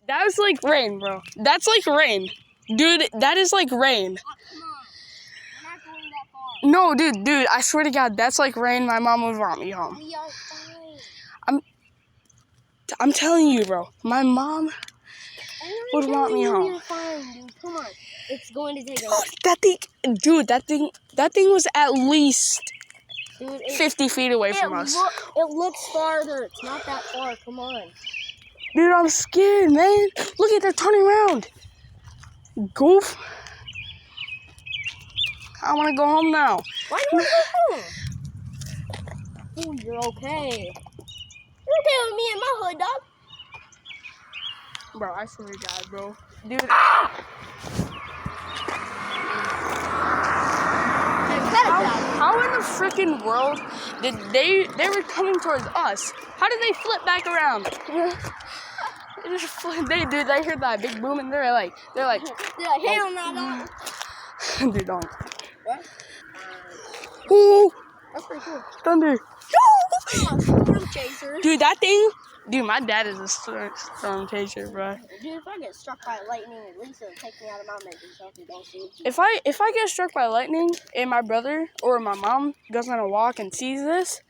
That was like rain, bro. That's like rain. Dude, that is like rain. Come on. We're not going that far. No, dude, I swear to God, that's like rain. My mom would want me home. We are fine. I'm telling you, bro. My mom would want me home. You're fine, dude. Come on. It's going to take a That thing was at least dude, 50 feet away from us. It looks farther. It's not that far. Come on. Dude, I'm scared, man. Look at they're turning around. Goof. I want to go home now. Why do you want to go home? Oh, you're okay. You're okay with me in my hood, dog. Bro, I swear to God, bro. Dude. How in the freaking world did they were coming towards us? How did they flip back around? They heard that big boom and they're like Hell no, dog. Dude, don't. What? Ooh, That's pretty cool. thunder. Storm chaser. Dude, my dad is a storm chaser, bro. Dude, if I get struck by lightning, at least it'll take me out of my mental self and don't see it. If I get struck by lightning and my brother or my mom goes on a walk and sees this,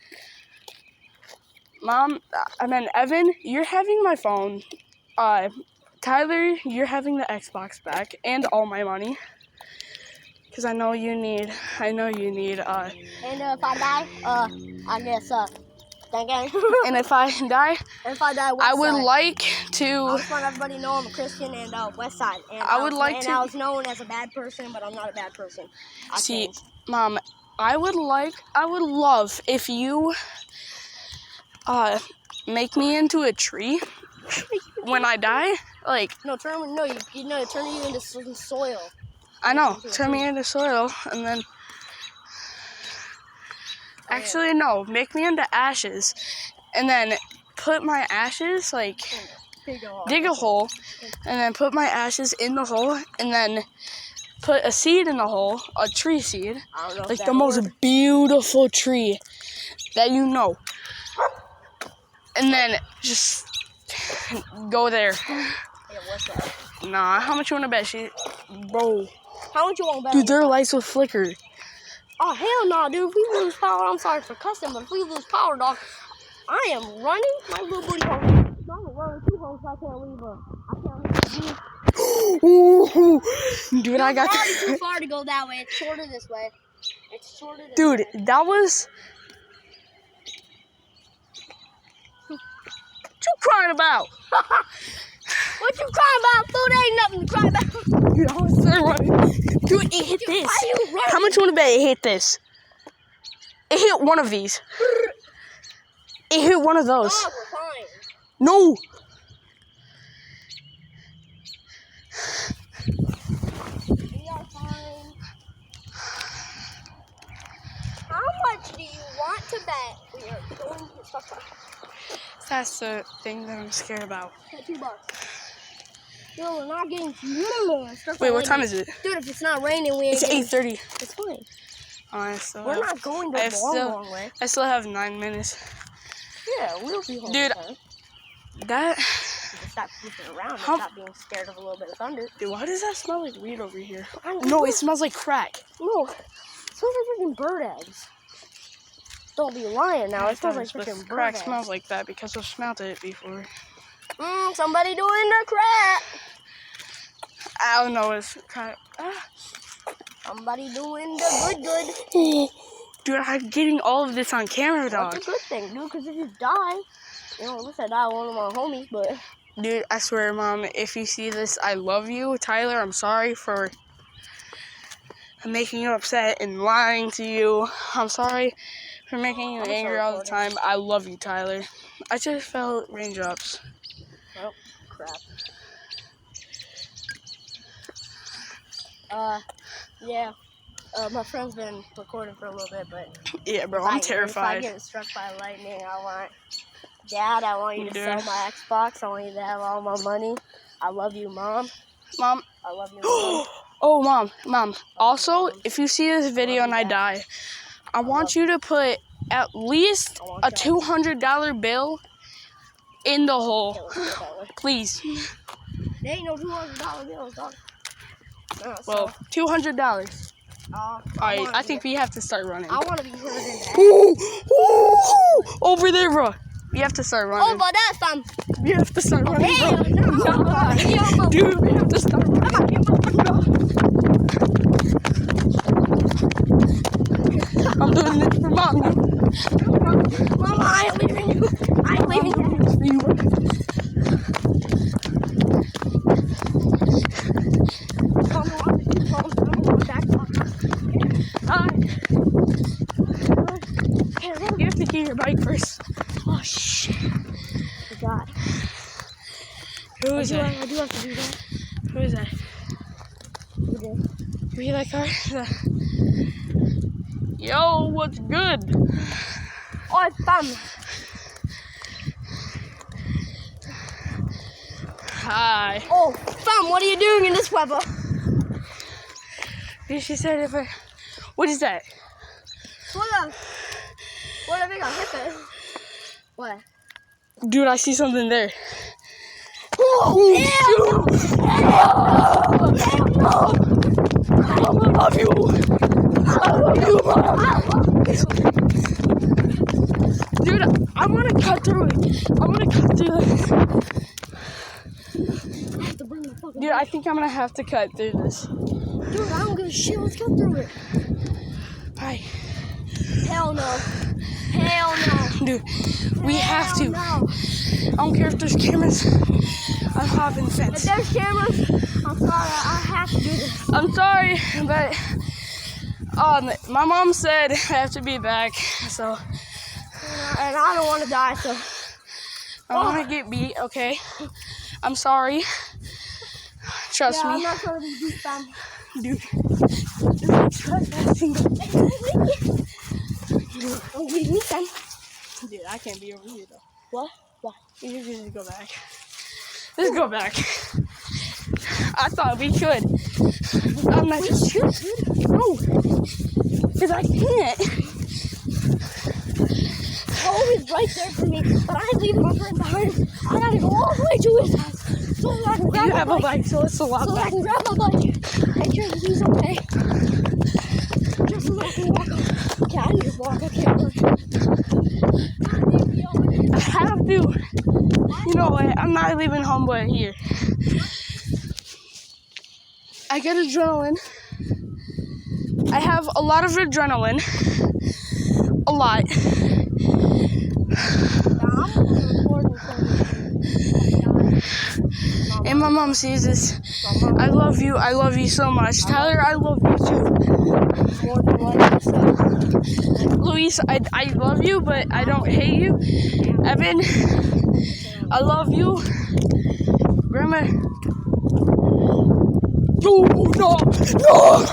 Evan, you're having my phone. Tyler, you're having the Xbox back and all my money. Cause I know you need. And if I die, I guess thank you. And if I die, I would like I to. just want everybody to know I'm a Christian and West Side. And I would like to. I was known as a bad person, but I'm not a bad person. See, Mom, I would love if you make me into a tree when I die. Like turn you into some soil. I know, turn me into soil and then. Actually, no, make me into ashes, and then put my ashes dig a hole, and then put my ashes in the hole, and then put a seed in the hole, a tree seed, I don't know like the most beautiful tree that you know, and then just go there. Yeah, what's that? Nah, how much you wanna bet, bro? How much you want to bet? Dude, their lights will flicker. Oh, hell no, dude. If we lose power, I'm sorry for cussing, but if we lose power, dog, I am running my little booty hole. No, I'm running 2 holes, so I can't leave her. Dude, I got It's too far to go that way. It's shorter this way. Dude, that was. What you crying about? What you crying about? Food ain't nothing to cry about. Dude, I was so running. Dude, it hit this. Why are you running? How much you want to bet it hit this? It hit one of these. It hit one of those. Oh, we're fine. No. We are fine. How much do you want to bet we are going to suffer? That's the thing that I'm scared about. $2. No, we're not getting Wait, what time is it? Dude, if it's not raining, we ain't It's 8:30. It's fine. Oh, We're not going the long way. I still have 9 minutes. Yeah, we'll be home. Dude, that. Just stop goofing around and stop being scared of a little bit of thunder. Dude, why does that smell like weed over here? I don't No, know. it smells like crack. No, it smells like freaking bird eggs. Don't be lying now. It smells like freaking bird crack eggs. smells like that because I've smelled it before. Somebody doing the crack. I don't know. It's crack. Somebody doing the good. Dude, I'm getting all of this on camera, dog. That's a good thing, dude, because if you die, unless I die one of my homies, but... Dude, I swear, Mom, if you see this, I love you. Tyler, I'm sorry for making you upset and lying to you. I'm sorry for making you angry all the time. I love you, Tyler. I just felt raindrops. Oh, crap. Yeah. My friend's been recording for a little bit, but... Yeah, bro, I'm terrified. If I get struck by lightning, Dad, I want you to sell my Xbox. I want you to have all my money. I love you, Mom. Mom. I love you, Mom. Oh, Mom. Also, if you see this video and I die, I want you to put at least a $200 bill in the hole. Please. There ain't no $200 bills, dog. Well, $200. I think we have to start running. I want to be further than that. Over there, bro. We have to start running. Over that, fam. We have to start running, Hell bro. no. Dude, we have to start running. I'm doing this for mommy. Mama, I ain't leaving you. I ain't leaving you. You have to get your bike first. Oh, shit. I forgot. Who is that? I do have to do that. Who is that? You did. We that car? Yo, what's good? Oh, fam. Hi. Oh, fam, what are you doing in this weather? She said if I... What is that? What a big hit it. What? Dude, I see something there. Oh, I love you. I love you, Mom. Dude, I want to cut through it. I want to cut through this. I have to bring the fucking Dude, I think I'm going to have to cut through this. Dude, I don't give a shit. Let's cut through it. Bye. Hell no. Hell no. Dude, we have to. No. I don't care if there's cameras. I'm hopping the If fence. there's cameras, I'm sorry. I have to do this. I'm sorry, but my mom said I have to be back, so And I don't want to die, so. I want to get beat, okay? I'm sorry. Trust Yeah, me. I'm not trying to be beat, fam. Dude, trespassing. Don't leave me, fam. Dude, I can't be over here, though. What? What? You just go back. Let's go back. I thought we could. I'm not just sure. No, because I can't. Home is right there for me, but I leave my friend behind. I gotta go all the way to his house so I can grab You my have a bike, so it's a lot so I better. can grab my bike and sure that he's okay. Just so I can walk up. Okay, I need to walk. I can't run. I have to. You know what? I'm not leaving home but here. I get adrenaline. I have a lot of adrenaline. A lot. And my mom sees this. I love you. I love you so much. Tyler, I love you too. Luis, I love you, but I don't hate you. Evan, I love you. Grandma. No.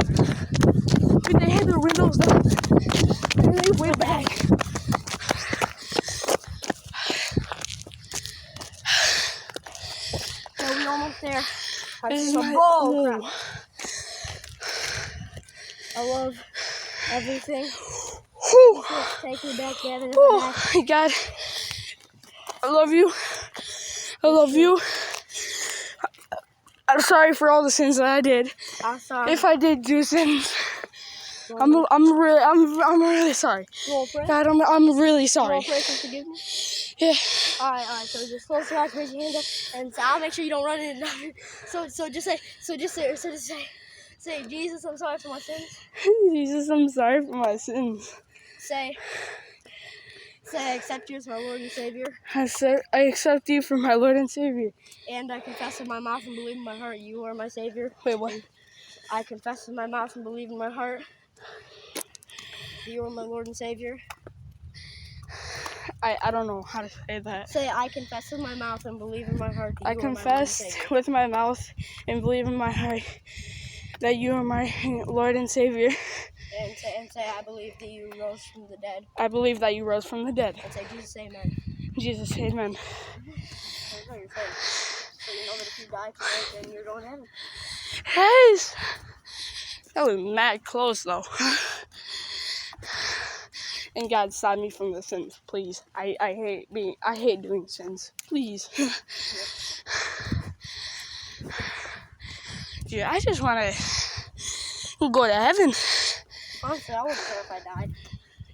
Dude, they had their windows down. And they went back. So we almost there. This is a my ball. oh. I love everything. Whew. Just take me back there. Oh my God. I love you. I love you. I'm sorry for all the sins that I did. I'm sorry. If I did do sins, I'm really sorry. Roll pray. God, I'm really Roll sorry. pray for forgiveness. Yeah. Alright. So just close your eyes, raise your hands up, and so I'll make sure you don't run into another. So just say, Jesus, I'm sorry for my sins. Jesus, I'm sorry for my sins. Say, I accept you as my Lord and Savior, I accept you for my Lord and Savior. and I confess with my mouth and believe in my heart you are my Savior. Wait, what? I confess with my mouth and believe in my heart that you are my Lord and Savior. I don't know how to say that. Say, I confess with my mouth and believe in my heart that I you are my Lord and confess Savior. with my mouth and believe in my heart that you are my Lord and Savior. And say, I believe that you rose from the dead. I believe that you rose from the dead. And say, Jesus, amen. Jesus, amen. What about your face? So you know that if you die tonight, then you're going to heaven. Yes. That was mad close though. And God, stop me from the sins, please. I hate doing sins. Please. Dude, I just wanna go to heaven. Honestly, I wouldn't care if I died.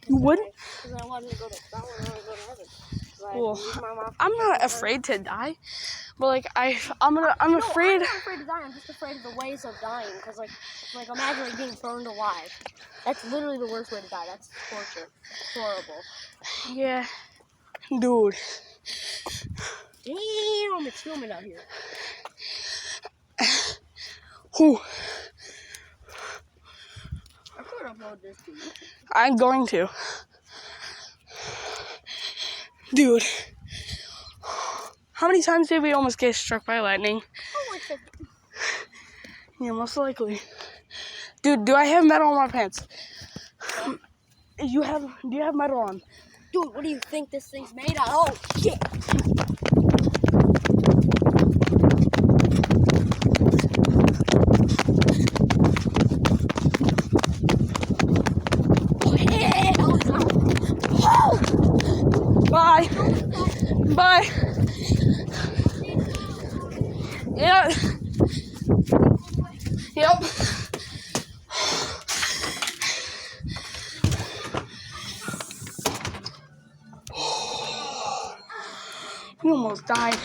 You wouldn't? Because I wanted to go to heaven. Well, I'm not afraid to die, but like I'm afraid. I'm not afraid to die. I'm just afraid of the ways of dying. Because like imagine like being burned alive. That's literally the worst way to die. That's torture. It's horrible. Yeah, dude. Damn, it's humid out here. Whew. I could upload this to you. I'm going to. Dude. How many times did we almost get struck by lightning? Oh, like 50. Yeah, most likely. Dude, do I have metal on my pants? Do you have metal on? Dude, what do you think this thing's made out of? Oh, shit. Bye. Bye. Yeah. Yep. We almost died.